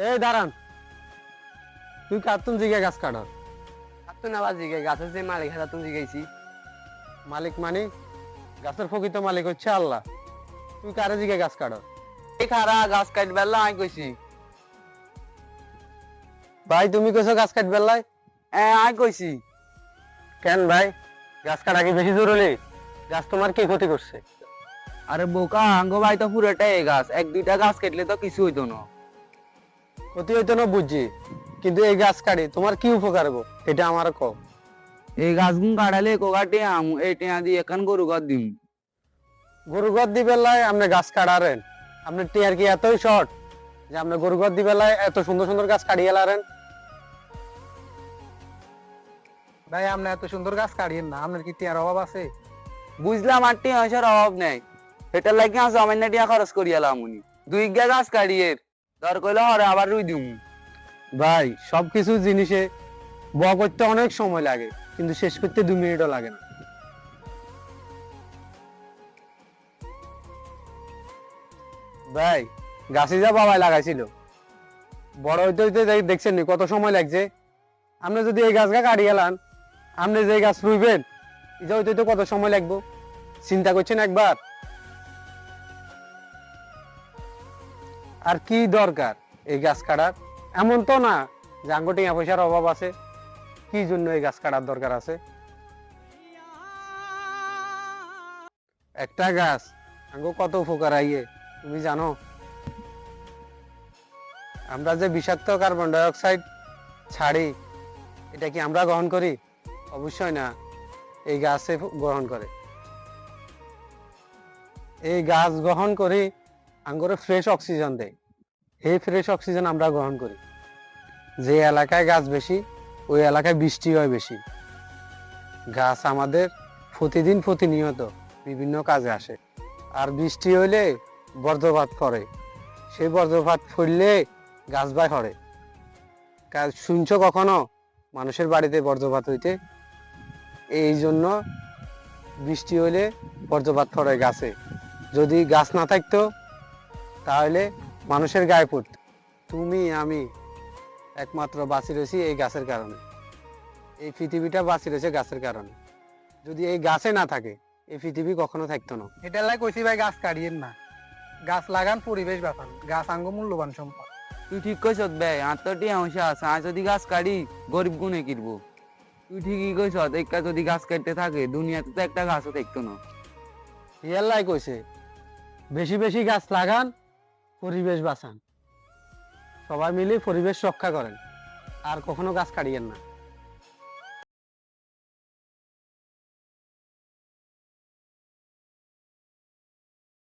এই দাঁড়ান, তুই কার্টুন জিগে গাছ কাটার কাটতো না বাজিকে গাছের যে মালিক হাতে তুমি জিগাইছি। মালিক মানে গাছের প্রকৃত মালিক হচ্ছে আল্লাহ। তুই কারে জিগে গাছ কাটার? এই খারা গাছ কাটবার আমি কইছি। ভাই তুমি কেছো গাছ কাটবার লাই? আমি কইছি। কেন ভাই, গাছ কাটা কি বেশি জরুরি? গাছ তোমার কি ক্ষতি করছে? আরে বোকা, আঙ্গ ভাই তো পুরোটাই গাছ, এক দুইটা গাছ কাটলে তো কিছু হইতো না। ক্ষতি হইতো না বুঝছি, কিন্তু এই গাছ কাটি তোমার কি উপকার হবো এটা আমার কও। এই গাছগুন কাটালে কোকাটে এই টেয়া দিয়ে এখন গরু ঘর দিম। গরু ঘর দিবার লাই আপনি গাছ কাটারেন? আপনি টিয়ার কি এতই শর্ট যে আপনি গরু ঘর দিবার লাই এত সুন্দর সুন্দর গাছ কাটিয়ে লারেন? ভাই আপনি এত সুন্দর গাছ কাটিয়েন না, আপনার কি টিয়ার অভাব আছে? বুঝলাম আর টিয়া পয়সার অভাব নেই, এটার লাগে আজ সামান্য টিয়া খরচ করিয়ালাম উনি। দুই গা গাছ কাটিয়ে দর কইলে হরে আবার রুই দিম। ভাই সবকিছু জিনিসে বড় করতে অনেক সময় লাগে, কিন্তু শেষ করতে 2 মিনিটও লাগে না। ভাই গাছে যা বাবাই লাগাইছিল, বড় হইতে হইতে দেখছেন নি কত সময় লাগছে। আপনি যদি এই গাছ কাটি গেলান, আপনি যে গাছ রুইবেন এটা হইতে হইতে কত সময় লাগবে চিন্তা করছেন একবার? আর কি দরকার এই গাছ কাটার? এমন তো না যে আঙ্গ টিয়া পয়সার অভাব আছে, কি জন্য এই গাছ কাটার দরকার আছে? একটা গাছ আঙ্গ কত উপকার আইয়ে তুমি জানো? আমরা যে বিষাক্ত কার্বন ডাই অক্সাইড ছাড়ি, এটা কি আমরা গ্রহণ করি? অবশ্যই না, এই গাছে গ্রহণ করে। এই গাছ গ্রহণ করি আঙ্গরে ফ্রেশ অক্সিজেন দেয়, এই ফ্রেশ অক্সিজেন আমরা গ্রহণ করি। যে এলাকায় গাছ বেশি ওই এলাকায় বৃষ্টি হয় বেশি। গাছ আমাদের প্রতিদিন প্রতিনিয়ত বিভিন্ন কাজে আসে। আর বৃষ্টি হইলে বজ্রপাত পড়ে, সেই বজ্রপাত পড়লে গাছ বাই হরে। শুনছো কখনো মানুষের বাড়িতে বজ্রপাত হইতে? এই জন্য বৃষ্টি হইলে বজ্রপাত পড়ে গাছে। যদি গাছ না থাকতো তাহলে মানুষের গায়ে পড়ত। তুমি আমি একমাত্র বাঁচি রয়েছি এই গাছের কারণে, এই পৃথিবীটা বাঁচি রয়েছে গাছের কারণে। যদি এই গাছে না থাকে এই পৃথিবী কখনো থাকতো না। এটার লাই কইছি ভাই গাছ কাটিয়েন না, গাছ লাগান, পরিবেশ বাঁচান। গাছ আঙ্গ মূল্যবান সম্পদ। তুই ঠিক কইছ ভাই, আর তো টিয়া পয়সা আছে, আর যদি গাছ কাটি গরিব গুনে কিনবো। তুই ঠিকই কইছ, একটা যদি গাছ কাটতে থাকে দুনিয়াতে তো একটা গাছও থাকতো না। ইয়াল্লাই কইছে বেশি বেশি গাছ লাগান, পরিবেশ বাঁচান। সবাই মিলে পরিবেশ রক্ষা করেন, আর কখনো গাছ কাটিয়েন না।